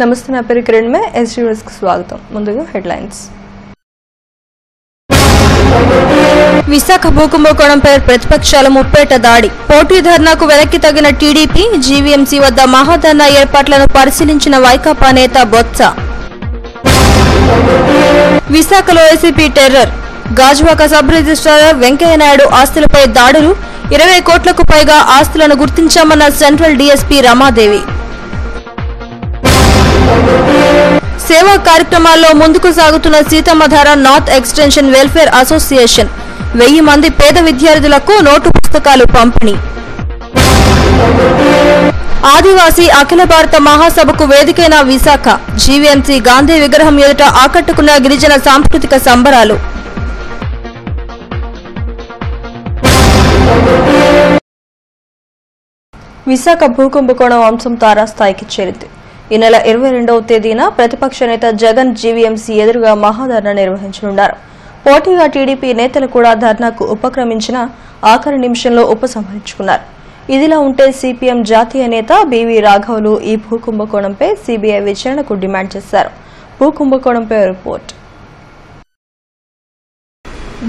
నమస్తే నా పేరు కిరణ్ మే ఎస్టీ న్యూస్ కు స్వాగతం ముందుగా హెడ్లైన్స్ విశాఖ భూకుంభకోణంపై ప్రతిపక్షాల ముప్పేట దాడి పోటీ ధర్నాకు వెనక్కి తగిన టీడీపీ జీవీఎంసీ వద్ద మహాధర్నా ఏర్పాట్లను పరిశీలించిన వైకాపా నేత బొత్స విశాఖలో ACP terror Gajuwaka sub registrar Venkaiah Naidu ఆస్తులపై దాడులు 20 కోట్లకు పైగా ఆస్తులను గుర్తించామన్న సెంట్రల్ డీఎస్పీ రమాదేవి సేవా కార్యక్రమాల్లో ముందుకు సాగుతున్న Seethammadhara north extension welfare association 1000 మంది పేద విద్యార్థులకు నోటు పుస్తకాలు పంపిణీ ఆదివాసీ అఖిల భారత మహాసభకు వేదికైన విశాఖ జీవీఎంసీ గాంధీ విగ్రహం ఎదుట ఆకట్టుకున్న గిరిజన సాంస్కృతిక సంబరాలు విశాఖ భూకుంభకోణం అంశం తారాస్థాయికి చేరింది. ఈ నెల 22వ తేదీన ప్రతిపక్ష నేత జగన్ జీవీఎంసీ ఎదురుగా మహాధర్నా నిర్వహించనున్నారు. పోటీగా టీడీపీ నేతలు కూడా ధర్నాకు ఉపక్రమించిన ఆఖరి నిమిషంలో ఉపసంహరించుకున్నారు. ఇదిలా ఉంటే సిపిఎం జాతీయ నేత బివి రాఘవులు ఈ భూకుంభకోణంపై సీబీఐ విచారణకు డిమాండ్ చేశారు. భూకుంభకోణంపై రిపోర్ట్.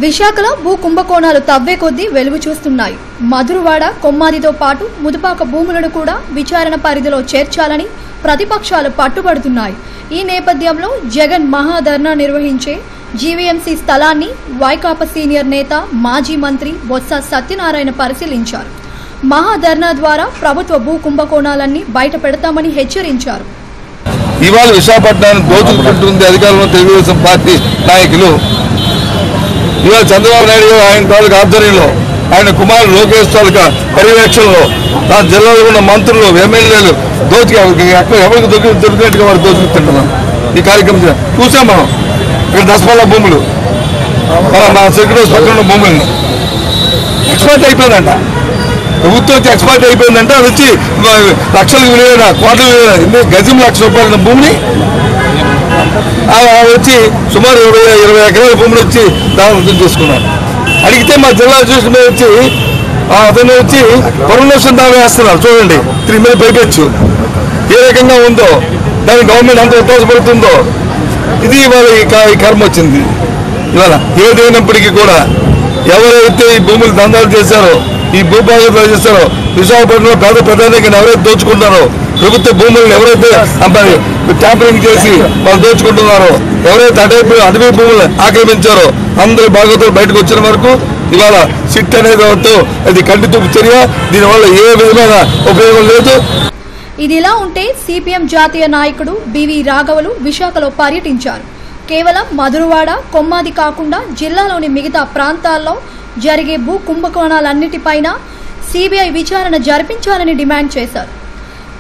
విశాఖలో భూ కుంభకోణాలు తవ్వే కొద్దీ వెలుగు చూస్తున్నాయి. మధురవాడ కొమ్మాదితో పాటు ముదుపాక భూములను కూడా విచారణ పరిధిలో చేర్చాలని ప్రతిపక్షాలు పట్టుబడుతున్నాయి. ఈ నేపథ్యంలో జగన్ మహాధర్నా నిర్వహించే జీవీఎంసీ స్థలాన్ని వైకాపా సీనియర్ నేత మాజీ మంత్రి బొత్స సత్యనారాయణ పరిశీలించారు. మహాధర్నా ద్వారా ప్రభుత్వ భూ కుంభకోణాలన్నీ బయట పెడతామని హెచ్చరించారు. ఇవాళ విశాఖపట్నాన్ని దోచుకుంటుంది అధికారంలో తెలుగుదేశం పార్టీ నాయకులు. ఇవాళ చంద్రబాబు నాయుడు ఆయన తాలూకా ఆధ్వర్యంలో ఆయన కుమారుడు లోకేష్ తాలూకా పర్యవేక్షణలో నా జిల్లాలో ఉన్న మంత్రులు ఎమ్మెల్యేలు ఎవరికి దొరికినట్టుగా వారు దోచుకుంటున్నాం. ఈ కార్యక్రమం చూసాం మనం. ఇక్కడ దసపల్ల భూములు మా సెక్రటరీ పక్కన ఉన్న భూములను ఎక్స్పర్ట్ అయిపోయిందంట. ప్రభుత్వం వచ్చి ఎక్స్పర్ట్ అయిపోయిందంటే అది వచ్చి లక్షలకు విలువైన కోట్ల విలువైన గజం ₹1,00,000 భూమిని వచ్చి సుమారు 20 ఎకరాల భూములు వచ్చి దాని చేసుకున్నారు. అడిగితే మా జిల్లా చూసిన వచ్చి అతను వచ్చి పర్మిషన్ దావా వేస్తున్నారు. చూడండి దీని మీద పైపెచ్చు ఏ రకంగా ఉందో, దాని గవర్నమెంట్ అంత ఉత్సాహపడుతుందో. ఇది ఇవాళ ఈ కర్మ వచ్చింది. ఇవాళ ఏదైనప్పటికీ కూడా ఎవరైతే ఈ భూములు దందాలు చేశారో, ఈ భూభాగాలు చేస్తారో, విశాఖపట్నంలో పేద ప్రధానికంగా ఎవరైతే దోచుకుంటారో, ప్రభుత్వ భూములను ఎవరైతే ట్యాంపరింగ్ చేసి వాళ్ళు దోచుకుంటున్నారో, ఎవరైతే అటవీ భూములు ఆక్రమించారో అందరూ బాగోతులు బయటకు వచ్చిన వరకు ఇవాళ సిట్ అనేది అది కంటితుప్పు చర్య. దీనివల్ల ఏ విధమైన ఉపయోగం లేదు. ఇదిలా ఉంటే సిపిఎం జాతీయ నాయకుడు బివి రాఘవులు విశాఖలో పర్యటించారు. కేవలం మధురవాడ కొమ్మాది కాకుండా జిల్లాలోని మిగతా ప్రాంతాల్లో జరిగే భూ కుంభకోణాలన్నిటిపైన సీబీఐ విచారణ జరిపించాలని డిమాండ్ చేశారు.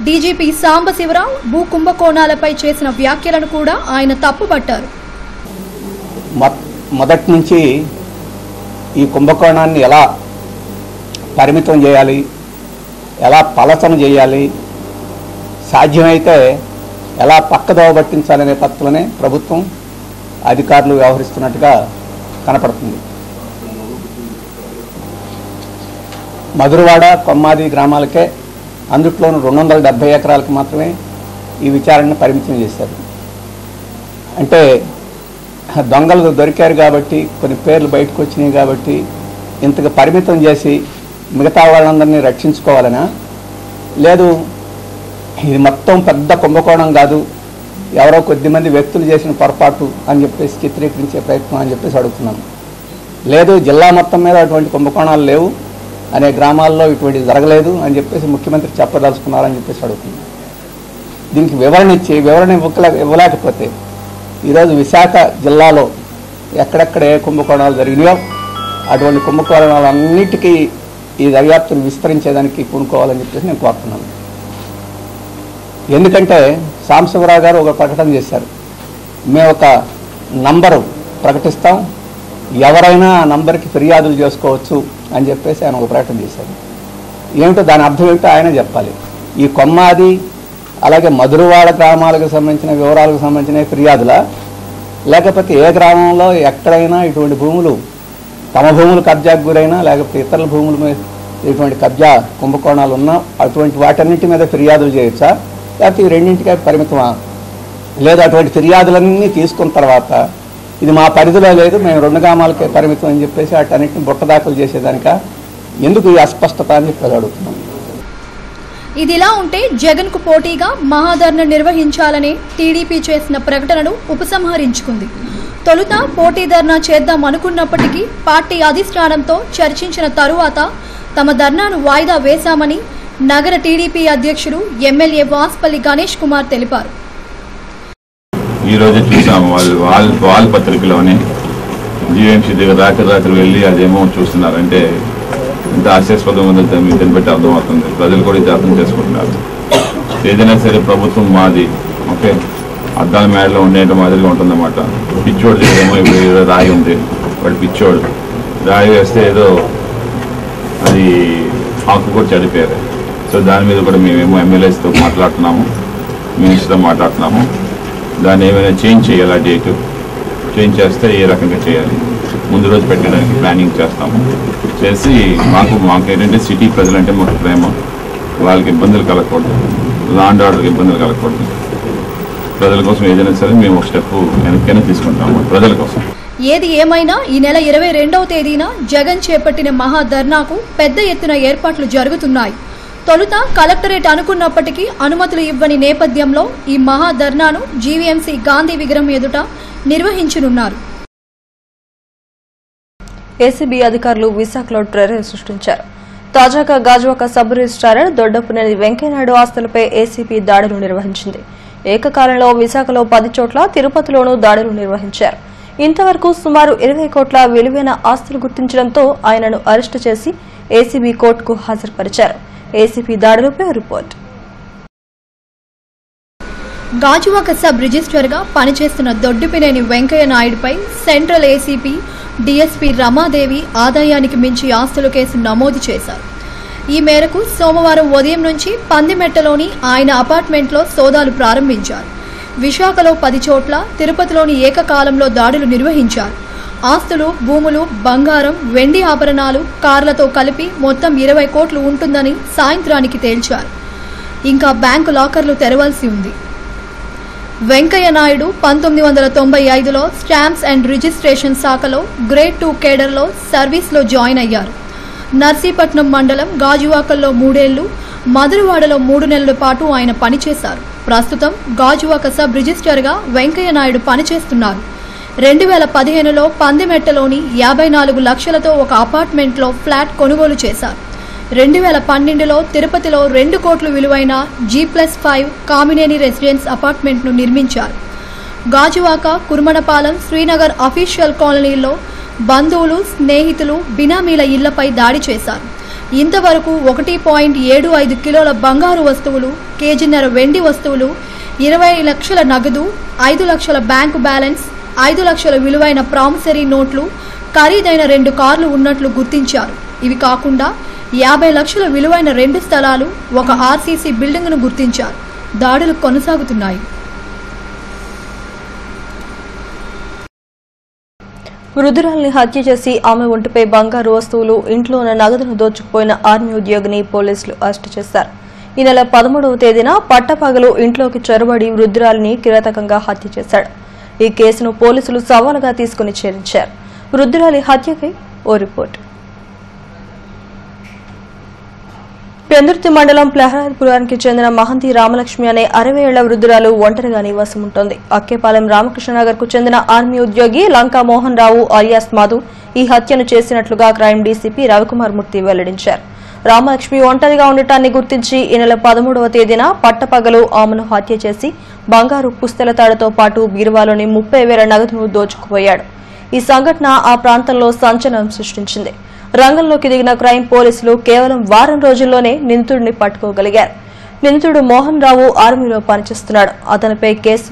డీజీపీ సాంబశివరావు భూ కుంభకోణాలపై చేసిన వ్యాఖ్యలను కూడా ఆయన తప్పుపట్టారు. మొదటి నుంచి ఈ కుంభకోణాన్ని ఎలా పరిమితం చేయాలి, ఎలా పలచన చేయాలి, సాధ్యమైతే ఎలా పక్కదోవ పట్టించాలనే పత్రలోనే ప్రభుత్వం అధికారులు వ్యవహరిస్తున్నట్టుగా కనపడుతుంది. మధురవాడ కొమ్మాది గ్రామాలకే అందుట్లోనూ 270 ఎకరాలకు మాత్రమే ఈ విచారణను పరిమితం చేశారు. అంటే దొంగలు దొరికారు కాబట్టి, కొన్ని పేర్లు బయటకు వచ్చినాయి కాబట్టి ఇంతగా పరిమితం చేసి మిగతా వాళ్ళందరినీ రక్షించుకోవాలనా, లేదు ఇది మొత్తం పెద్ద కుంభకోణం కాదు, ఎవరో కొద్దిమంది వ్యక్తులు చేసిన పొరపాటు అని చెప్పేసి చిత్రీకరించే ప్రయత్నం అని చెప్పేసి అడుగుతున్నాను. లేదు జిల్లా మొత్తం మీద అటువంటి కుంభకోణాలు లేవు, అనే గ్రామాల్లో ఇటువంటి జరగలేదు అని చెప్పేసి ముఖ్యమంత్రి చెప్పదలుచుకున్నారని చెప్పేసి అడుగుతున్నాను. దీనికి వివరణ ఇవ్వలేకపోతే ఈరోజు విశాఖ జిల్లాలో ఎక్కడెక్కడ ఏ కుంభకోణాలు జరిగినాయో అటువంటి కుంభకోణాలన్నిటికీ ఈ దర్యాప్తును విస్తరించేదానికి పూనుకోవాలని చెప్పేసి నేను కోరుతున్నాను. ఎందుకంటే సాంబశివరావు గారు ఒక ప్రకటన చేశారు, మేము ఒక నంబరు ప్రకటిస్తాం, ఎవరైనా ఆ నంబర్కి ఫిర్యాదులు చేసుకోవచ్చు అని చెప్పేసి ఆయన ఒక ప్రకటన చేశారు. ఏమిటో దాని అర్థం ఏమిటో ఆయన చెప్పాలి. ఈ కొమ్మాది అలాగే మధురవాడ గ్రామాలకు సంబంధించిన వివరాలకు సంబంధించిన ఫిర్యాదుల, లేకపోతే ఏ గ్రామంలో ఎక్కడైనా ఇటువంటి భూములు తమ భూములు కబ్జాకు గురైనా లేకపోతే ఇతరుల భూముల మీద ఇటువంటి కబ్జా కుంభకోణాలు ఉన్నా అటువంటి వాటన్నిటి మీద ఫిర్యాదులు చేయొచ్చా, లేకపోతే ఈ రెండింటికే పరిమితమా లేదా అటువంటి ఫిర్యాదులన్నీ తీసుకున్న తర్వాత ఇది మా పరిధిలో లేదు, మేము 2 గ్రామాలకే పరిమితం అని చెప్పేసి వాటన్నిటిని బుట్టదాఖలు చేసేదానిక ఎందుకు ఈ అస్పష్టత అని చెప్పి అడుగుతున్నాం. ఇదిలా ఉంటే జగన్ కు పోటీగా మహాధర్నా నిర్వహించాలని టీడీపీ చేసిన ప్రకటనను ఉపసంహరించుకుంది. తొలుత పోటీ ధర్నా చేద్దాం అనుకున్నప్పటికీ పార్టీ అధిష్టానంతో చర్చించిన తరువాత తమ ధర్నాను వాయిదా వేశామని నగర టీడీపీ అధ్యక్షుడు ఎమ్మెల్యే వాస్పల్లి గణేష్ కుమార్ తెలిపారు. ఈ రోజు చూసాము వాళ్ళ పత్రికలోనే జీవీఎంసీ దగ్గర రాత్రి వెళ్ళి అదేమో చూస్తున్నారంటే ఇంత హాస్యాస్పదం ఉందో దీన్ని బట్టి అర్థమవుతుంది. ప్రజలు కూడా ఇది అర్థం చేసుకుంటున్నారు. ఏదైనా సరే ప్రభుత్వం మాది, ఓకే, అద్దాల మేడలో ఉండేట మాదిరిగా ఉంటుందన్నమాట. పిచ్చోడు దగ్గరేమో ఇప్పుడు ఏదో రాయి ఉంది, వాడు పిచ్చోడు రాయి వేస్తే ఏదో అది ఆకు కూడా చనిపోయారు. సో దాని మీద కూడా మేమేమో ఎమ్మెల్యేస్తో మాట్లాడుతున్నాము, మినిస్టర్తో మాట్లాడుతున్నాము. దాన్ని ఏమైనా చేంజ్ చేయాలి, ఆ డేటు చేంజ్ చేస్తే ఏ రకంగా చేయాలి ముందు రోజు పెట్టడానికి ప్లానింగ్ చేస్తాము. చేసి మాకు ఏంటంటే సిటీ ప్రజలంటే మాకు ప్రేమ, వాళ్ళకి ఇబ్బందులు కలగకూడదు, లా అండ్ ఆర్డర్కి ఇబ్బందులు కలగకూడదు. ప్రజల కోసం ఏదైనా సరే మేము ఒక స్టెప్ వెనక్కైనా తీసుకుంటాము ప్రజల కోసం. ఏది ఏమైనా ఈ నెల 22వ తేదీన జగన్ చేపట్టిన మహాధర్నాకు పెద్ద ఎత్తున ఏర్పాట్లు జరుగుతున్నాయి. తొలుత కలెక్టరేట్ అనుకున్నప్పటికీ అనుమతులు ఇవ్వని నేపథ్యంలో ఈ మహాధర్నాను జీవీఎంసీ గాంధీ విగ్రహం ఎదుట నిర్వహించనున్నారు. ఏసీబీ అధికారులు విశాఖలో టెర్రర్ సృష్టించారు. తాజాగా గాజువాక సబ్ రిజిస్ట్రార్ దొడ్డపునేని వెంకయ్యనాయుడు ఆస్తులపై ఏసీబీ దాడులు నిర్వహించింది. ఏకకాలంలో విశాఖలో 10 చోట్ల, తిరుపతిలోనూ దాడులు నిర్వహించారు. ఇంతవరకు సుమారు 20 కోట్ల విలువైన ఆస్తులు గుర్తించడంతో ఆయనను అరెస్టు చేసి ఏసీబీ కోర్టుకు హాజరుపరిచారు. ఏసీబీ దాడులపై రిపోర్ట్. గాజువాక సబ్ రిజిస్ట్రార్గా పనిచేస్తున్న దొడ్డిపినేని వెంకయ్య నాయుడుపై సెంట్రల్ ఏసీపీ డీఎస్పీ రమాదేవి ఆదాయానికి మించి ఆస్తుల కేసు నమోదు చేశారు. ఈ మేరకు సోమవారం ఉదయం నుంచి పందిమెట్టలోని ఆయన అపార్ట్మెంట్లో సోదాలు ప్రారంభించారు. విశాఖలో 10 చోట్ల, తిరుపతిలోని ఏకకాలంలో దాడులు నిర్వహించారు. ఆస్తులు, భూములు, బంగారం, వెండి ఆభరణాలు, కార్లతో కలిపి మొత్తం 20 కోట్లు ఉంటుందని సాయంత్రానికి తేల్చారు. ఇంకా బ్యాంకు లాకర్లు తెరవాల్సి ఉంది. వెంకయ్య నాయుడు 1995లో స్టాంప్స్ అండ్ రిజిస్ట్రేషన్ శాఖలో గ్రేడ్ 2 కేడర్లో సర్వీస్లో జాయిన్ అయ్యారు. నర్సీపట్నం మండలం గాజువాకల్లో 3 ఏళ్లు, మధురవాడలో 3 నెలల పాటు ఆయన పనిచేశారు. ప్రస్తుతం గాజువాక సబ్ రిజిస్ట్రార్గా వెంకయ్య నాయుడు పనిచేస్తున్నారు. 2015లో పందిమెట్టలోని 54 లక్షలతో ఒక అపార్ట్మెంట్లో ఫ్లాట్ కొనుగోలు చేశారు. 2012లో తిరుపతిలో 2 కోట్లు విలువైన G+5 కామినేని రెసిడెన్స్ అపార్ట్మెంట్ను నిర్మించారు. గాజువాక, కుర్మనపాలెం, శ్రీనగర్ అఫీషియల్ కాలనీల్లో బంధువులు, స్నేహితులు, బినామీల ఇళ్లపై దాడి చేశారు. ఇంతవరకు 1.75 కిలోల బంగారు వస్తువులు, కేజీన్నర వెండి వస్తువులు, 20 లక్షల నగదు, 5 లక్షల బ్యాంకు బ్యాలెన్స్, 5 లక్షల విలువైన ప్రామిసరీ నోట్లు, ఖరీదైన 2 కార్లు ఉన్నట్లు గుర్తించారు. ఇవి కాకుండా 50 లక్షల విలువైన 2 స్థలాలు, ఒక ఆర్సీసీ బిల్డింగ్ను గుర్తించారు. దాడులు కొనసాగుతున్నాయి. వృద్ధురాల్ని హత్య చేసి ఆమె ఒంటిపై బంగారు వస్తువులు, ఇంట్లో ఉన్న నగదును దోచుకుపోయిన ఆర్మీ ఉద్యోగిని పోలీసులు అరెస్టు చేశారు. ఈ నెల 13వ తేదీన పట్టపగలు ఇంట్లోకి చొరబడి వృద్ధురాలిని కిరాతకంగా హత్య చేశాడు. ఈ కేసును పోలీసులు సవాలుగా తీసుకుని ఛేదించారు. వృద్ధురాలి హత్యపై ఓ రిపోర్ట్. పెందుర్తి మండలం ప్రహ్లాద్పురానికి చెందిన మహంతి రామలక్ష్మి అనే 60 ఏళ్ల వృద్ధురాలు ఒంటరిగా నివాసం ఉంటుంది. అక్కేపాలెం రామకృష్ణనగర్ కు చెందిన ఆర్మీ ఉద్యోగి లంకా మోహన్ రావు అలియాస్ మధు ఈ హత్యను చేసినట్లుగా క్రైమ్ డీసీపీ రవికుమార్ మూర్తి వెల్లడించారు. రామలక్ష్మి ఒంటరిగా ఉండటాన్ని గుర్తించి ఈ నెల 13వ తేదీన పట్టపగలు ఆమెను హత్య చేసి బంగారు పుస్తెల తాడుతో పాటు బీరువాలోని 30,000 నగదును దోచుకుపోయాడు. ఈ సంఘటన ఆ ప్రాంతంలో సంచలనం సృష్టించింది. రంగంలోకి దిగిన క్రైమ్ పోలీసులు కేవలం వారం రోజుల్లోనే నిందితుడిని పట్టుకోగలిగారు. నిందితుడు మోహన్ రావు ఆర్మీలో పనిచేస్తున్నాడు. అతనిపై కేసు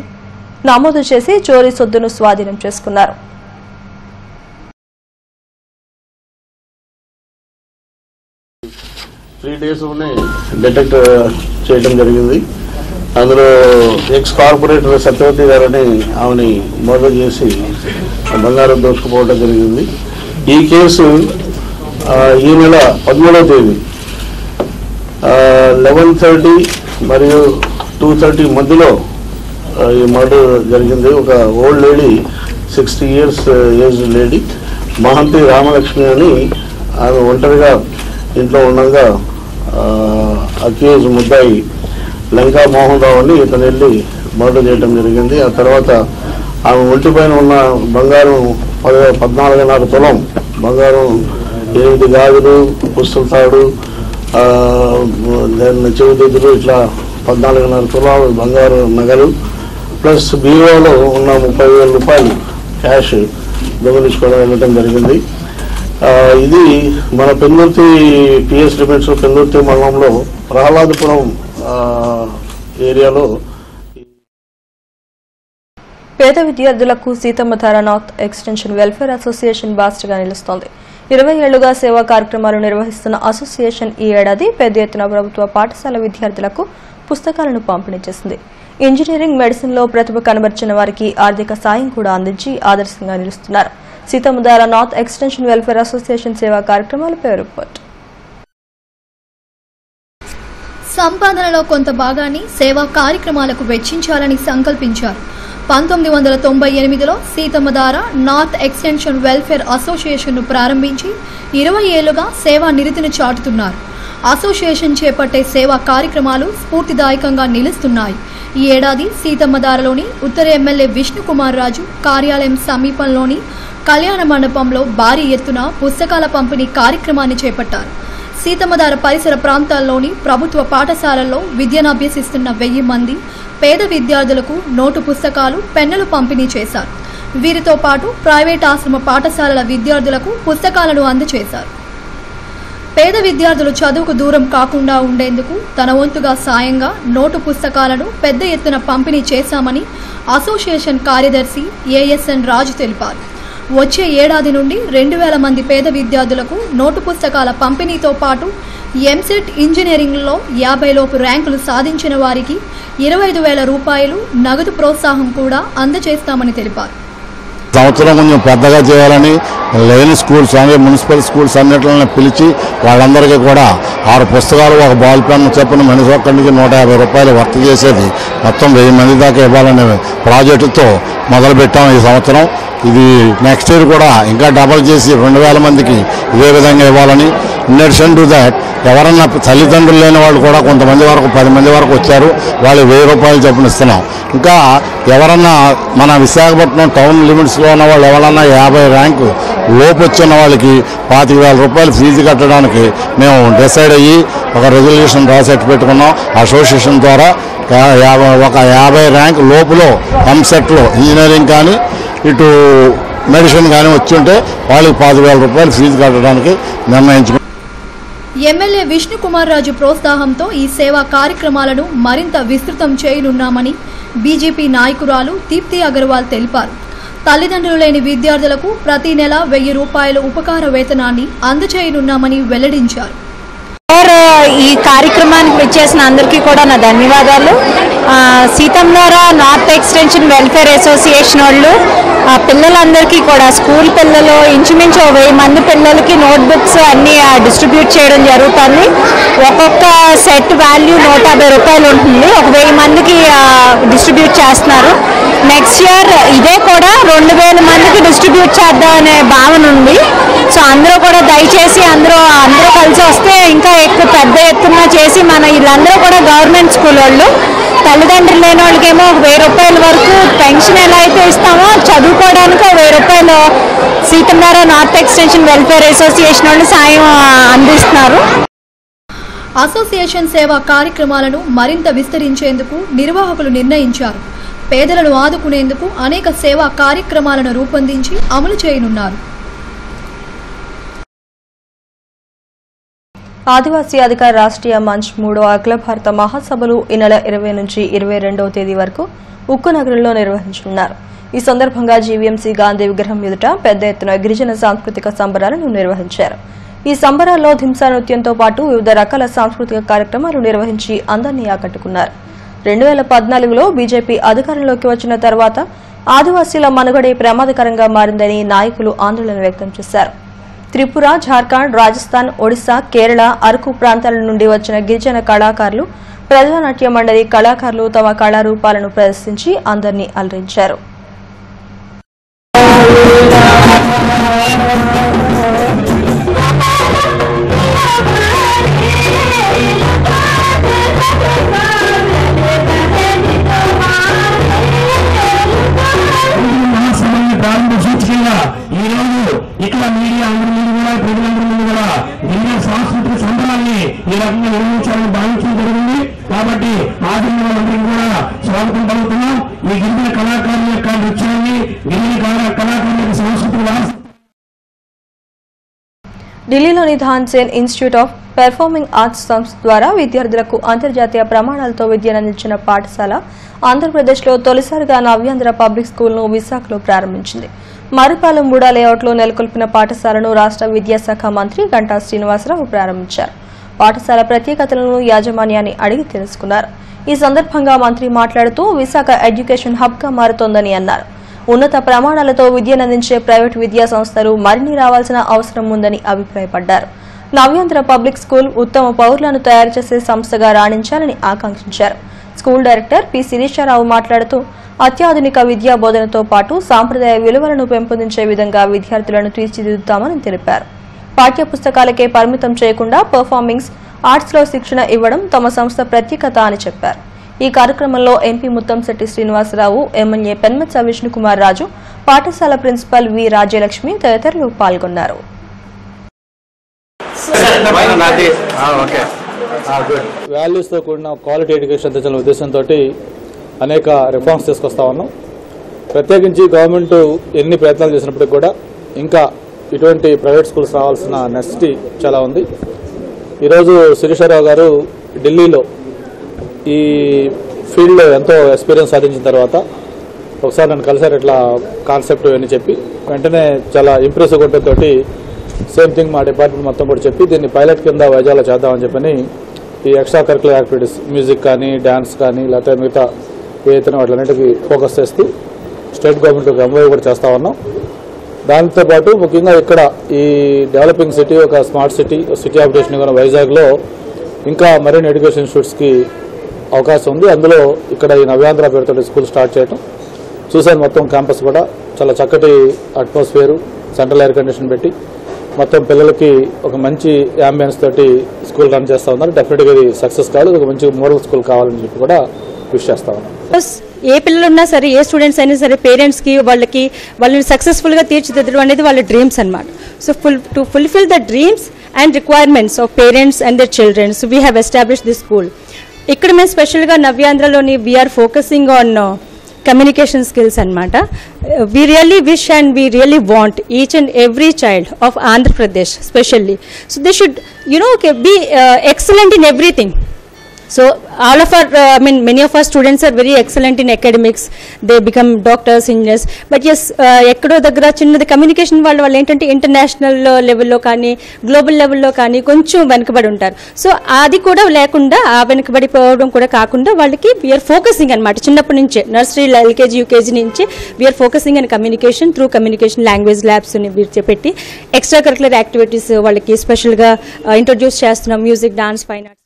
నమోదు చేసి చోరీ సొత్తును స్వాధీనం చేసుకున్నారు. డిటెక్ట్ చేయడం జరిగింది. అందులో ఎక్స్ కార్పొరేటర్ సత్యవతి గారని ఆమెని మర్డర్ చేసి బంగారం దోచుకుపోవడం జరిగింది. ఈ కేసు ఈ నెల 13వ తేదీ 11:30 మరియు 2:30 మధ్యలో ఈ మర్డర్ జరిగింది. ఒక old lady 60 years age lady Mahanti Ramalakshmi అని ఆమె ఒంటరిగా ఇంట్లో ఉండగా అక్యూజ్ ముద్దాయి లంకా మోహన్ రావు అని ఇతను వెళ్ళి మర్డర్ చేయడం జరిగింది. ఆ తర్వాత ఆమె ఒంటిపైన ఉన్న బంగారం 14.5 తులం బంగారం, 8 గాజులు, పుస్తల తాడు, దాని చెవిదిద్దులు, ఇట్లా 14.5 తులాలు బంగారు నగలు ప్లస్ బీరోలో ఉన్న 30,000 రూపాయలు క్యాష్ దొంగిలించుకోవడం వెళ్ళడం జరిగింది. ఇది మన పెందుర్తి పిఎస్ లిమిట్స్ పెందుర్తి మండలంలో ప్రహ్లాదపురం ఏరియాలో. పేద విద్యార్థులకు Seethammadhara north extension welfare association బాస్ట్గా నిలుస్తోంది. 20 ఏళ్లుగా సేవా కార్యక్రమాలు నిర్వహిస్తున్న అసోసియేషన్ ఈ ఏడాది పెద్ద ఎత్తున ప్రభుత్వ పాఠశాల విద్యార్థులకు పుస్తకాలను పంపిణీ చేసింది. ఇంజనీరింగ్, మెడిసిన్లో ప్రతిభ కనబర్చిన వారికి ఆర్థిక సాయం కూడా అందించి ఆదర్శంగా నిలుస్తున్నారు. Seethammadhara north extension welfare association సేవా కార్యక్రమాలపై రిపోర్ట్. సంపాదనలో కొంత భాగాన్ని సేవా కార్యక్రమాలకు వెచ్చించాలని సంకల్పించారు. 1998లో సీతమ్మధార నార్త్ ఎక్స్టెన్షన్ వెల్ఫేర్ అసోసియేషన్ను ప్రారంభించి 20 ఏళ్లుగా సేవా నిరతిని చాటుతున్నారు. అసోసియేషన్ చేపట్టే సేవా కార్యక్రమాలు స్ఫూర్తిదాయకంగా నిలుస్తున్నాయి. ఈ ఏడాది సీతమ్మధారలోని ఉత్తర ఎమ్మెల్యే విష్ణుకుమార్ రాజు కార్యాలయం సమీపంలోని కళ్యాణ మండపంలో భారీ ఎత్తున పుస్తకాల పంపిణీ కార్యక్రమాన్ని చేపట్టారు. సీతమ్మధార పరిసర ప్రాంతాల్లోని ప్రభుత్వ పాఠశాలల్లో విద్యనభ్యసిస్తున్న 1000 మంది పేద విద్యార్థులకు నోటు పుస్తకాలు, పెన్నులు పంపిణీ చేశారు. వీరితో పాటు ప్రైవేట్ ఆశ్రమ పాఠశాలల విద్యార్థులకు పుస్తకాలను అందజేశారు. పేద విద్యార్థులు చదువుకు దూరం కాకుండా ఉండేందుకు తన వంతుగా సాయంగా నోటు పుస్తకాలను పెద్ద ఎత్తున పంపిణీ చేశామని అసోసియేషన్ కార్యదర్శి ఏఎస్ఎన్ రాజు తెలిపారు. వచ్చే ఏడాది నుండి 2000 మంది పేద విద్యార్థులకు నోటు పుస్తకాల పంపిణీతో పాటు ఎంసెట్ ఇంజనీరింగ్లో 50 లోపు ర్యాంకులు సాధించిన వారికి 25,000 రూపాయలు నగదు ప్రోత్సాహం కూడా అందజేస్తామని తెలిపారు. సంవత్సరం కొంచెం పెద్దగా చేయాలని లేని స్కూల్స్ అంటే మున్సిపల్ స్కూల్స్ అన్నిట్లని పిలిచి వాళ్ళందరికీ కూడా 6 పుస్తకాలు, ఒక బాల్ పెన్ చెప్పిన మనిషి ఒక్కడికి 150 రూపాయలు వర్క్ చేసేది మొత్తం 1000 మంది దాకా ఇవ్వాలనే ప్రాజెక్టుతో మొదలుపెట్టాం ఈ సంవత్సరం. ఇది నెక్స్ట్ ఇయర్ కూడా ఇంకా డబల్ చేసి 2000 మందికి ఇదే విధంగా ఇవ్వాలని. ఇన్ అడిషన్ టు దాట్ ఎవరన్నా తల్లిదండ్రులు లేని వాళ్ళు కూడా కొంతమంది వరకు 10 మంది వరకు వచ్చారు, వాళ్ళు 1000 రూపాయలు చొప్పున ఇస్తున్నాం. ఇంకా ఎవరన్నా మన విశాఖపట్నం టౌన్ లిమిట్స్లో ఉన్న వాళ్ళు ఎవరన్నా 50 ర్యాంకు లోపు వచ్చిన వాళ్ళకి 25,000 రూపాయలు ఫీజు కట్టడానికి మేము డిసైడ్ అయ్యి ఒక రెజల్యూషన్ రాసేట్టు పెట్టుకున్నాం. అసోసియేషన్ ద్వారా ఒక 50 ర్యాంక్ లోపులో ఎంసెట్లో ఇంజనీరింగ్ కానీ ఇటు మెడిసిన్ కానీ వచ్చి ఉంటే వాళ్ళకి 25,000 రూపాయలు ఫీజు కట్టడానికి నిర్ణయించుకున్నాం. ఎమ్మెల్యే విష్ణుకుమార్ రాజు ప్రోత్సాహంతో ఈ సేవా కార్యక్రమాలను మరింత విస్తృతం చేయనున్నామని బీజేపీ నాయకురాలు దీప్తి అగర్వాల్ తెలిపారు. తల్లిదండ్రులు లేని విద్యార్థులకు ప్రతి నెల 1000 రూపాయల ఉపకార వేతనాన్ని అందజేయనున్నామని వెల్లడించారు. ఈ కార్యక్రమానికి వచ్చేసిన అందరికీ కూడా నా ధన్యవాదాలు. Seethammadhara north extension welfare association వాళ్ళు పిల్లలందరికీ కూడా స్కూల్ పిల్లలు ఇంచుమించు 1000 మంది పిల్లలకి నోట్బుక్స్ అన్నీ డిస్ట్రిబ్యూట్ చేయడం జరుగుతుంది. ఒక్కొక్క సెట్ వాల్యూ 150 రూపాయలు ఉంటుంది. ఒక 1000 మందికి డిస్ట్రిబ్యూట్ చేస్తున్నారు. నెక్స్ట్ ఇయర్ ఇదే కూడా 2000 మందికి డిస్ట్రిబ్యూట్ చేద్దాం అనే భావన ఉంది. సో అందరూ కూడా దయచేసి అందరూ కలిసి వస్తే ఇంకా ఎక్కువ పెద్ద ఎత్తున చేసి మన వీళ్ళందరూ కూడా గవర్నమెంట్ స్కూల్ వాళ్ళు, తల్లిదండ్రులు లేని వాళ్ళకేమో 1000 రూపాయల వరకు పెన్షన్ ఎలా అయితే ఇస్తామో చదువుకోవడానికి 1000 రూపాయలు Seethammadhara north extension welfare association వాళ్ళు సాయం అందిస్తున్నారు. అసోసియేషన్ సేవా కార్యక్రమాలను మరింత విస్తరించేందుకు నిర్వాహకులు నిర్ణయించారు. పేదలను ఆదుకునేందుకు అనేక సేవా కార్యక్రమాలను రూపొందించి అమలు చేయనున్నారు. ఆదివాసీ అధికార రాష్ట్రీయ మంచ్ 3వ అఖిల భారత మహాసభలు ఈ నెల 20 నుంచి 22వ తేదీ వరకు ఉక్కు నగరంలో నిర్వహించనున్నారు. ఈ సందర్భంగా జీవీఎంసీ గాంధీ విగ్రహం ఎదుట పెద్ద ఎత్తున గిరిజన సాంస్కృతిక సంబరాలను నిర్వహించారు. ఈ సంబరాల్లో ధింసా నృత్యంతో పాటు వివిధ రకాల సాంస్కృతిక కార్యక్రమాలు నిర్వహించి అందరినీ ఆకట్టుకున్నారు. 2014లో బీజేపీ అధికారంలోకి వచ్చిన తర్వాత ఆదివాసీల మనుగడే ప్రమాదకరంగా మారిందని నాయకులు ఆందోళన వ్యక్తం చేశారు. త్రిపుర, జార్ఖండ్, రాజస్థాన్, ఒడిశా, కేరళ, అరకు ప్రాంతాల నుండి వచ్చిన గిరిజన కళాకారులు ప్రజానాట్య మండలి కళాకారులు తమ కళారూపాలను ప్రదర్శించి అందరినీ అలరించారు. ఇక్కడ మీడియా అందరి కూడా ప్రజలందరి కూడా జిల్లా సాంస్కృతిక సంబరాన్ని ఈ రకంగా నిర్వహించాలని భావించడం జరిగింది. కాబట్టి ఆదివారం కూడా స్వాగతం పలుకుతున్నాం. ఈ గిరిజన కళాకారుల యొక్క నృత్యాన్ని, గిరిజన కళాకారుల యొక్క సంస్కృతి. ఢిల్లీలోని ధాన్సేన్ ఇన్స్టిట్యూట్ ఆఫ్ పెర్ఫార్మింగ్ ఆర్ట్స్ సంస్థ ద్వారా విద్యార్థులకు అంతర్జాతీయ ప్రమాణాలతో విద్యనందించిన పాఠశాల ఆంధ్రప్రదేశ్లో తొలిసారిగా నవ్యాంధ్ర పబ్లిక్ స్కూల్ను విశాఖలో ప్రారంభించింది. మరిపాలెం బుడా లేఅవుట్లో నెలకొల్పిన పాఠశాలను రాష్ట్ర విద్యాశాఖ మంత్రి గంటా శ్రీనివాసరావు ప్రారంభించారు. పాఠశాల ప్రత్యేకతలను యాజమాన్యాన్ని అడిగి తెలుసుకున్నారు. ఈ సందర్భంగా మంత్రి మాట్లాడుతూ విశాఖ ఎడ్యుకేషన్ హబ్గా మారుతోందని అన్నారు. ఉన్నత ప్రమాణాలతో విద్యనందించే ప్రైవేటు విద్యా సంస్థలు మరిన్ని రావాల్సిన అవసరం ఉందని అభిప్రాయపడ్డారు. నవ్యాంధ్ర పబ్లిక్ స్కూల్ ఉత్తమ పౌరులను తయారు చేసే సంస్థగా రాణించాలని ఆకాంక్షించారు. స్కూల్ డైరెక్టర్ పి శిరీషారావు మాట్లాడుతూ అత్యాధునిక విద్యా బోధనతో పాటు సాంప్రదాయ విలువలను పెంపొందించే విధంగా విద్యార్థులను తీర్చిదిద్దుతామని తెలిపారు. పాఠ్య పుస్తకాలకే పరిమితం చేయకుండా పర్ఫార్మింగ్ ఆర్ట్స్లో శిక్షణ ఇవ్వడం తమ సంస్థ ప్రత్యేకత అని చెప్పారు. ఈ కార్యక్రమంలో ఎంపీ ముత్తంశెట్టి శ్రీనివాసరావు, ఎమ్మెల్యే పెన్మెత్స విష్ణుకుమార్ రాజు, పాఠశాల ప్రిన్సిపల్ వి రాజ్యలక్ష్మి తదితరులు పాల్గొన్నారు. వాల్యూస్తో కూడిన క్వాలిటీ ఎడ్యుకేషన్ తెచ్చిన ఉద్దేశంతో అనేక రిఫార్మ్స్ తీసుకొస్తా ఉన్నాం. ప్రత్యేకించి గవర్నమెంట్ ఎన్ని ప్రయత్నాలు చేసినప్పటికీ కూడా ఇంకా ఇటువంటి ప్రైవేట్ స్కూల్స్ రావాల్సిన నెసెసిటీ చాలా ఉంది. ఈరోజు శిరీషారావు గారు ఢిల్లీలో ఈ ఫీల్డ్లో ఎంతో ఎక్స్పీరియన్స్ సాధించిన తర్వాత ఒకసారి నన్ను కలిసారు. ఇట్లా కాన్సెప్ట్ అని చెప్పి వెంటనే చాలా ఇంప్రెసివ్ ఉండటంతో సేమ్ థింగ్ మా డిపార్ట్మెంట్ మొత్తం కూడా చెప్పి దీన్ని పైలట్ కింద వైజాగ్లో చేద్దామని చెప్పని ఈ ఎక్స్ట్రా కరికులర్ యాక్టివిటీస్ మ్యూజిక్ కానీ, డ్యాన్స్ కానీ, లేకపోతే మిగతా ఏదైతే వాటిలన్నిటికీ ఫోకస్ చేస్తూ స్టేట్ గవర్నమెంట్ ఎంఓయూ కూడా చేస్తూ ఉన్నాం. దాంతోపాటు ముఖ్యంగా ఇక్కడ ఈ డెవలపింగ్ సిటీ, ఒక స్మార్ట్ సిటీ ఆపరేషన్ కూడా వైజాగ్లో ఇంకా మరిన్ని ఎడ్యుకేషన్ ఇన్స్టిట్యూట్స్కి అవకాశం ఉంది. అందులో ఇక్కడ ఈ నవ్యాంధ్ర పేరుతో స్కూల్ స్టార్ట్ చేయడం చూశాను. మొత్తం క్యాంపస్ కూడా చాలా చక్కటి అట్మాస్ఫియర్, సెంట్రల్ ఎయిర్ కండిషన్ పెట్టి మొత్తం పిల్లలకి ఒక మంచి అంబియన్స్ తోటి స్కూల్ రన్ చేస్తూ ఉన్నారు. డెఫినెట్గా ఇది సక్సెస్ కావాలి, ఒక మంచి మోడల్ స్కూల్ కావాలని చెప్పి కూడా విష్ చేస్తా ఉన్నాం. ఏ పిల్లలు ఉన్నా సరే, ఏ స్టూడెంట్స్ అయినా సరే, పేరెంట్స్కి వాళ్ళని సక్సెస్ఫుల్గా తీర్చిదిద్దడం అనేది వాళ్ళ డ్రీమ్స్ అనమాట. So to fulfil the dreams and requirements of parents and their children, so we have establish this school. ఇక్కడ మేము స్పెషల్గా నవ్యాంధ్రలోని we are focusing on communication skills anamata. We really wish and we really want each and every child of Andhra Pradesh especially, so they should be excellent in everything. So all of our many of our students are very excellent in academics. They become doctors, engineers, but yes, ekkado daggara chinnadi communication vallu entante international level lo kaani, global level lo kaani koncham venakabadi untaru. So adi kuda lekunda aa venakabadi povadam kuda kaakunda vallaki we are focusing anamata chinnappu nunche nursery, LKG, UKG nunche we are focusing on communication through communication language labs ni petti extra curricular activities vallaki special ga introduce chestunnam. Music, dance, fine arts.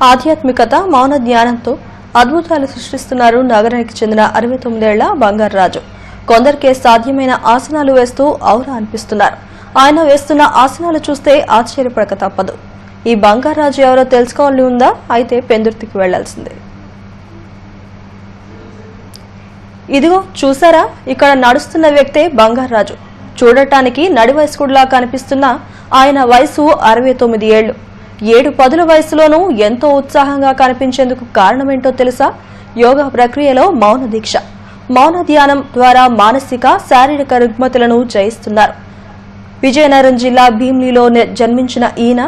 ఆధ్యాత్మికత, మౌన జ్ఞానంతో అద్భుతాలు సృష్టిస్తున్నారు నగరానికి చెందిన 69 ఏళ్ల బంగారాజు. కొందరికే సాధ్యమైన ఆసనాలు వేస్తూ ఔరా అనిపిస్తున్నారు. ఆయన వేస్తున్న ఆసనాలు చూస్తే ఆశ్చర్యపడక తప్పదు. ఈ బంగారాజు ఎవరో తెలుసుకోవాలని ఉందా? అయితే పెందుర్తికి వెళ్లాల్సిందే. ఇదిగో చూసారా, ఇక్కడ నడుస్తున్న వ్యక్తే బంగారాజు. చూడటానికి నడి వయస్కుడిలా కనిపిస్తున్న ఆయన వయసు 69 ఏళ్లు. 7-10 వయసులోనూ ఎంతో ఉత్సాహంగా కనిపించేందుకు కారణమేంటో తెలుసా? యోగా ప్రక్రియలో మౌన దీక్ష, మౌన ధ్యానం ద్వారా మానసిక, శారీరక రుగ్మతలను జయిస్తున్నారు. విజయనగరం జిల్లా భీమ్లీలో జన్మించిన ఈయన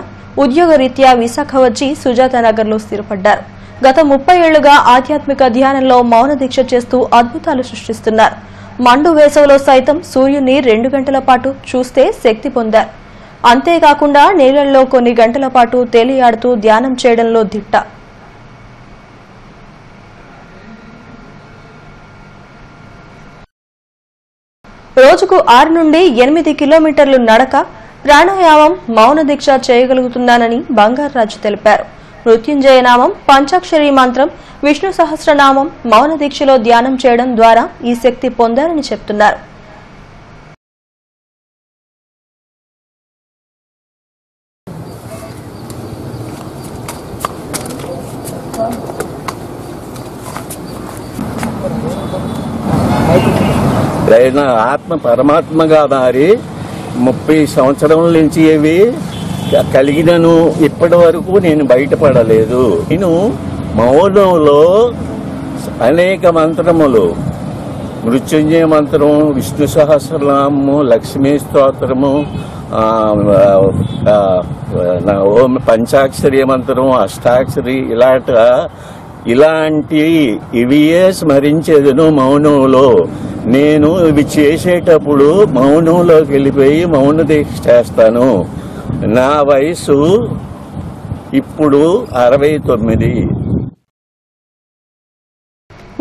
ఉద్యోగరీత్యా విశాఖ వచ్చి సుజాతానగర్లో స్థిరపడ్డారు. గత 30 ఏళ్లుగా ఆధ్యాత్మిక ధ్యానంలో మౌన దీక్ష చేస్తూ అద్భుతాలు సృష్టిస్తున్నారు. మండు వేసవిలో సైతం సూర్యుని 2 గంటల పాటు చూస్తే శక్తి పొందారు. అంతేకాకుండా నీళ్లలో కొన్ని గంటల పాటు తేలియాడుతూ ధ్యానం చేయడంలో దిట్ట. రోజుకు 6 నుండి 8 కిలోమీటర్లు నడక, ప్రాణాయామం, మౌన దీక్ష చేయగలుగుతున్నానని బంగారాజు తెలిపారు. మృత్యుంజయ నామం, పంచాక్షరి మంత్రం, విష్ణు సహస్రనామం, మౌన దీక్షలో ధ్యానం చేయడం ద్వారా ఈ శక్తి పొందారని చెప్తున్నారు. ఆయన ఆత్మ పరమాత్మగా మారి 30 సంవత్సరముల నుంచి ఇవి కలిగినను ఇప్పటి వరకు నేను బయటపడలేదు. నేను మౌనంలో అనేక మంత్రములు, మృత్యుంజయ మంత్రం, విష్ణు సహస్రనామము, లక్ష్మీ స్తోత్రము, ఓం పంచాక్షరి మంత్రం, అష్టాక్షరి ఇలాంటి ఇవియే స్మరించేదను మౌనంలో. నేను ఇవి చేసేటప్పుడు మౌనంలోకి వెళ్ళిపోయి మౌన దీక్ష చేస్తాను. నా వయసు ఇప్పుడు 69.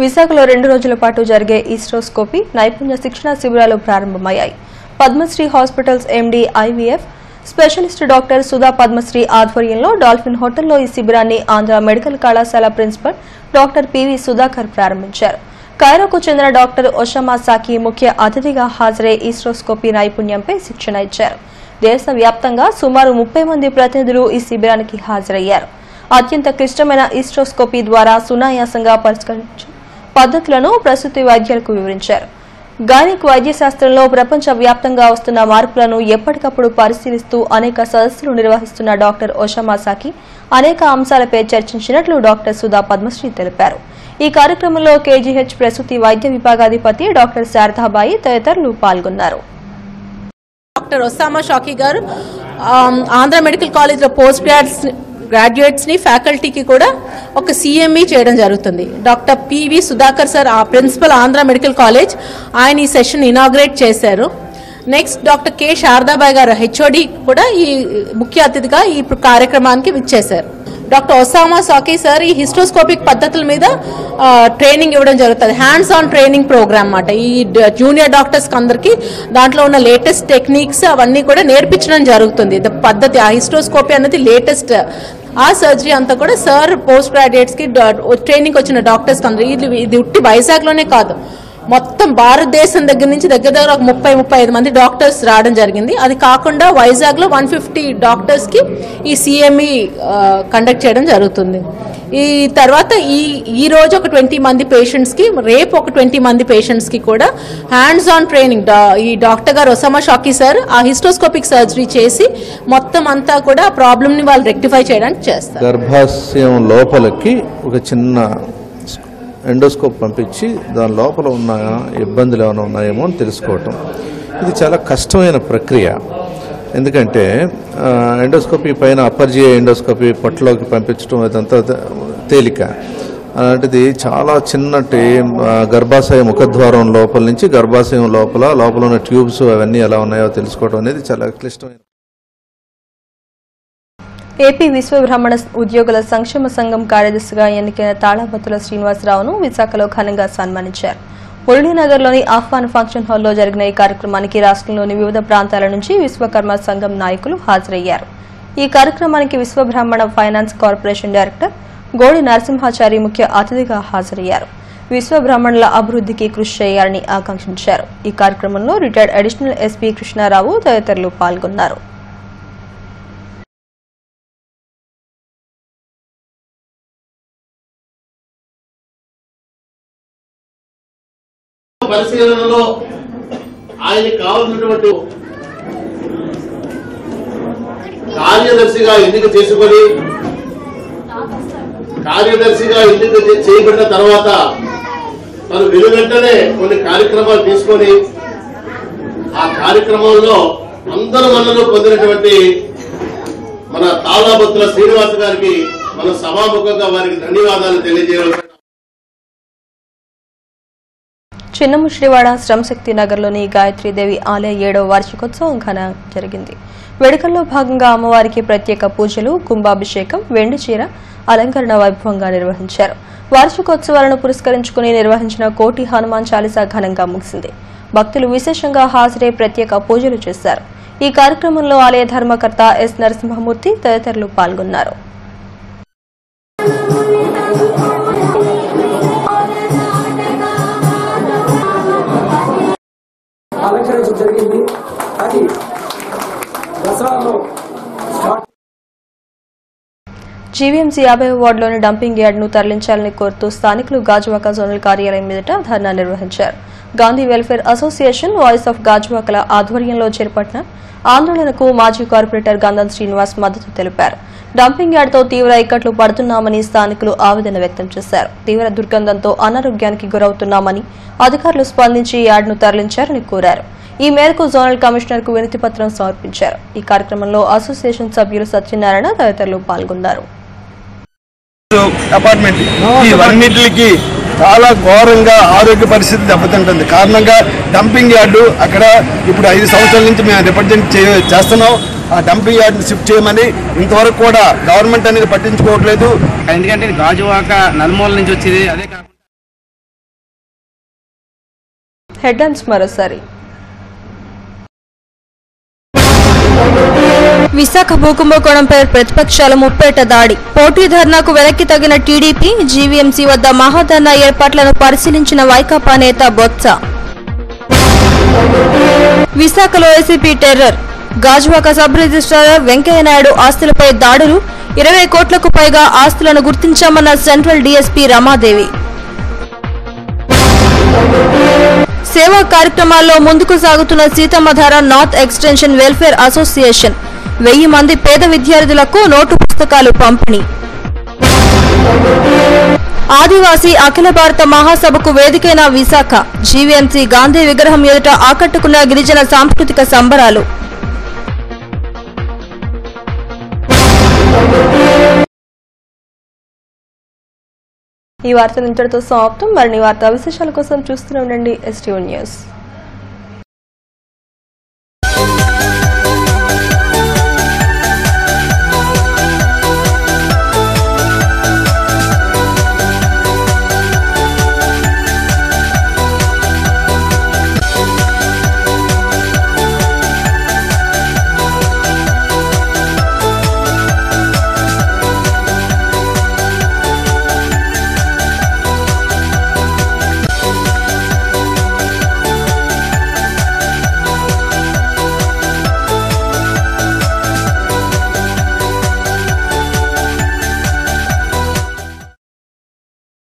విశాఖలో 2 రోజుల పాటు జరిగే ఈస్ట్రోస్కోపీ నైపుణ్య శిక్షణ శిబిరాలు ప్రారంభమయ్యాయి. Padmashri hospitals MD IVF specialist doctor Sudha Padmashri ఆధ్వర్యంలో డాల్ఫిన్ హోటల్లో ఈ శిబిరాన్ని ఆంధ్ర మెడికల్ కళాశాల ప్రిన్సిపల్ డాక్టర్ పివి సుధాకర్ ప్రారంభించారు. కైరోకు చెందిన డాక్టర్ ఒషామా సాకి ముఖ్య అతిథిగా హాజరై ఈస్ట్రోస్కోపీ నైపుణ్యంపై శిక్షణ ఇచ్చారు. దేశవ్యాప్తంగా సుమారు 30 మంది ప్రతినిధులు ఈ శిబిరానికి హాజరయ్యారు. అత్యంత క్లిష్టమైన ఈస్ట్రోస్కోపీ ద్వారా సునాయాసంగా పరిష్కరించే పద్ధతులను ప్రసూతి వైద్యులకు వివరించారు. గైనిక్ వైద్యశాస్త్రంలో ప్రపంచ వ్యాప్తంగా వస్తున్న మార్పులను ఎప్పటికప్పుడు పరిశీలిస్తూ అనేక సదస్సులు నిర్వహిస్తున్న డాక్టర్ ఒషామా సాకి అనేక అంశాలపై చర్చించినట్లు డాక్టర్ సుధా పద్మశ్రీ తెలిపారు. ఈ కార్యక్రమంలో కేజీహెచ్ ప్రసూతి వైద్య విభాగాధిపతి డాక్టర్ శారదాబాయి తదితరులు పాల్గొన్నారు. డాక్టర్ ఒసామా షాకీ గారు ఆంధ్ర మెడికల్ కాలేజ్లో పోస్ట్ గ్రాడ్యుయేట్స్ ని ఫ్యాకల్టీకి కూడా ఒక సిఎంఈ చేయడం జరుగుతుంది. Doctor PV Sudhakar sir principal Andhra medical college, ఆయన ఈ సెషన్ ఇనాగ్రేట్ చేశారు. నెక్స్ట్ డాక్టర్ కె శారదాబాయి గారు హెచ్ఓడి కూడా ఈ ముఖ్య అతిథిగా ఈ కార్యక్రమానికి విచ్చేశారు. డాక్టర్ ఒసామా సాకీ సార్ ఈ హిస్టోస్కోపిక్ పద్ధతుల మీద ట్రైనింగ్ ఇవ్వడం జరుగుతుంది. హ్యాండ్స్ ఆన్ ట్రైనింగ్ ప్రోగ్రామ్ అన్నమాట. ఈ జూనియర్ డాక్టర్స్ అందరికి దాంట్లో ఉన్న లేటెస్ట్ టెక్నిక్స్ అవన్నీ కూడా నేర్పించడం జరుగుతుంది. పద్ధతి ఆ హిస్టోస్కోపీ అనేది లేటెస్ట్. ఆ సర్జరీ అంతా కూడా సార్ పోస్ట్ గ్రాడ్యుయేట్స్ కి ట్రైనింగ్ వచ్చిన డాక్టర్స్ అందరూ ఇది ఉట్టి వైజాగ్ లోనే కాదు, మొత్తం భారతదేశం దగ్గర నుంచి దగ్గర ఒక 30-35 మంది డాక్టర్స్ రావడం జరిగింది. అది కాకుండా వైజాగ్ లో 150 డాక్టర్స్ కి ఈ సిఎంఈ కండక్ట్ చేయడం జరుగుతుంది. ఈ తర్వాత ఈ రోజు ఒక 20 మంది పేషెంట్స్ కి, రేపు ఒక 20 మంది పేషెంట్స్ కి కూడా హ్యాండ్స్ ఆన్ ట్రైనింగ్ ఈ డాక్టర్ గారు ఒసామా షాకీ సార్ ఆ హిస్టోస్కోపిక్ సర్జరీ చేసి మొత్తం అంతా కూడా ఆ ప్రాబ్లమ్ ని వాళ్ళు రెక్టిఫై చేయడానికి చేస్తారు. గర్భాశయం లోపలికి ఒక చిన్న ఎండోస్కోప్ పంపించి దాని లోపల ఉన్న ఇబ్బందులు ఏమైనా ఉన్నాయేమో అని తెలుసుకోవటం. ఇది చాలా కష్టమైన ప్రక్రియ. ఎందుకంటే ఎండోస్కోపీ పైన అప్పర్ జిఐ ఎండోస్కోపీ పొట్టలోకి పంపించడం అదంతా తేలిక. అలాంటిది చాలా చిన్నటి గర్భాశయ ముఖద్వారం లోపల నుంచి గర్భాశయం లోపల ఉన్న ట్యూబ్స్ అవన్నీ ఎలా ఉన్నాయో తెలుసుకోవడం అనేది చాలా క్లిష్టమైన. ఏపీ విశ్వబ్రాహ్మణ ఉద్యోగుల సంక్షేమ సంఘం కార్యదర్శిగా ఎన్నికైన తాళాబత్తుల శ్రీనివాసరావును విశాఖలో ఘనంగా సన్మానించారు. మురళీనగర్లోని ఆహ్వాన్ ఫంక్షన్ హాల్లో జరిగిన ఈ కార్యక్రమానికి రాష్ట్రంలోని వివిధ ప్రాంతాల నుంచి విశ్వకర్మ సంఘం నాయకులు హాజరయ్యారు. ఈ కార్యక్రమానికి Viswabrahmana finance corporation director Godi Narasimhachari ముఖ్య అతిథిగా హాజరయ్యారు. విశ్వబ్రాహ్మణుల అభివృద్ధికి కృషి చేయాలని ఆకాంక్షించారు. ఈ కార్యక్రమంలో రిటైర్డ్ అడిషనల్ ఎస్పీ కృష్ణారావు తదితరులు పాల్గొన్నారు. పరిశీలనలో ఆయనకి కావాల్సినటువంటి కార్యదర్శిగా ఎన్నిక చేసుకొని చేయబడిన తర్వాత తను వెనువెంటనే కొన్ని కార్యక్రమాలు తీసుకొని ఆ కార్యక్రమంలో అందరూ మనలో పొందినటువంటి మన తాళాబత్తుల శ్రీనివాస గారికి మన సభాముఖంగా వారికి ధన్యవాదాలు తెలియజేయాలి. చిన్నముషిడివాడ శ్రమశక్తి నగర్లోని గాయత్రీదేవి ఆలయ 7వ వార్షికోత్సవం ఘనంగా జరిగింది. వేడుకల్లో భాగంగా అమ్మవారికి ప్రత్యేక పూజలు, కుంభాభిషేకం, వెండి చీర అలంకరణ వైభవంగా నిర్వహించారు. వార్షికోత్సవాలను పురస్కరించుకుని నిర్వహించిన కోటి హనుమాన్ చాలీసా ఘనంగా ముగిసింది. భక్తులు విశేషంగా హాజరై ప్రత్యేక పూజలు చేశారు. ఈ కార్యక్రమంలో ఆలయ ధర్మకర్త ఎస్ నరసింహమూర్తి తదితరులు పాల్గొన్నారు. అలంకరించడం జరిగింది. అది దసరాలో స్టార్ట్. జీవీఎంసీ 50వ వార్డులోని డంపింగ్ యార్డ్ను తరలించాలని కోరుతూ స్థానికులు గాజువాక జోనల్ కార్యాలయం ఎదుట ధర్నా నిర్వహించారు. Gandhi welfare association, voice of గాజువాకల ఆధ్వర్యంలో చేపట్టిన ఆందోళనకు మాజీ కార్పొరేటర్ గంధం శ్రీనివాస్ మద్దతు తెలిపారు. డంపింగ్ యార్డ్తో తీవ్ర ఇక్కట్లు పడుతున్నామని స్థానికులు ఆవేదన వ్యక్తం చేశారు. తీవ్ర దుర్గంధంతో అనారోగ్యానికి గురవుతున్నామని అధికారులు స్పందించి యార్డ్ను తరలించారని కోరారు. ఈ మేరకు జోనల్ కమిషనర్ కు వినతి పత్రం సమర్పించారు. ఈ కార్యక్రమంలో అసోసియేషన్ సభ్యులు సత్యనారాయణ తదితరులు పాల్గొన్నారు. అపార్ట్మెంట్ ఇవన్నిటికి చాలా ఘోరంగా ఆరోగ్య పరిస్థితి దెబ్బతింటుంది. కారణంగా డంపింగ్ యార్డు అక్కడ ఇప్పుడు 5 సంవత్సరాల నుంచి మేము రిప్రజెంట్ చేస్తున్నాం. ఆ డంపింగ్ యార్డ్ని షిఫ్ట్ చేయమని ఇంతవరకు కూడా గవర్నమెంట్ అనేది పట్టించుకోవట్లేదు. ఎందుకంటే గాజువాక నలుమూల నుంచి వచ్చేది. అదే కాకుండా హెడ్లైన్స్ మరోసారి. విశాఖ భూకుంభకోణంపై ప్రతిపక్షాల ముప్పేట దాడి. పోటీ ధర్నాకు వెనక్కి తగిన టీడీపీ. జీవీఎంసీ వద్ద మహాధర్నా ఏర్పాట్లను పరిశీలించిన వైకాపా నేత బొత్స. విశాఖలో ACP terror. Gajuwaka sub registrar Venkaiah Naidu ఆస్తులపై దాడులు. 20 కోట్లకు పైగా ఆస్తులను గుర్తించామన్న సెంట్రల్ డీఎస్పీ రమాదేవి. సేవా కార్యక్రమాల్లో ముందుకు సాగుతున్న Seethammadhara north extension welfare association. 1000 మంది పేద విద్యార్థులకు నోటు పుస్తకాలు పంపిణీ. ఆదివాసీ అఖిల భారత మహాసభకు వేదికైన విశాఖ. జీవీఎంసీ గాంధీ విగ్రహం ఎదుట ఆకట్టుకున్న గిరిజన సాంస్కృతిక సంబరాలు. ఈ వార్తలు ఇంతటితో సమాప్తం. మరిన్ని వార్తా విశేషాల కోసం చూస్తూనే ఉండండి STV న్యూస్.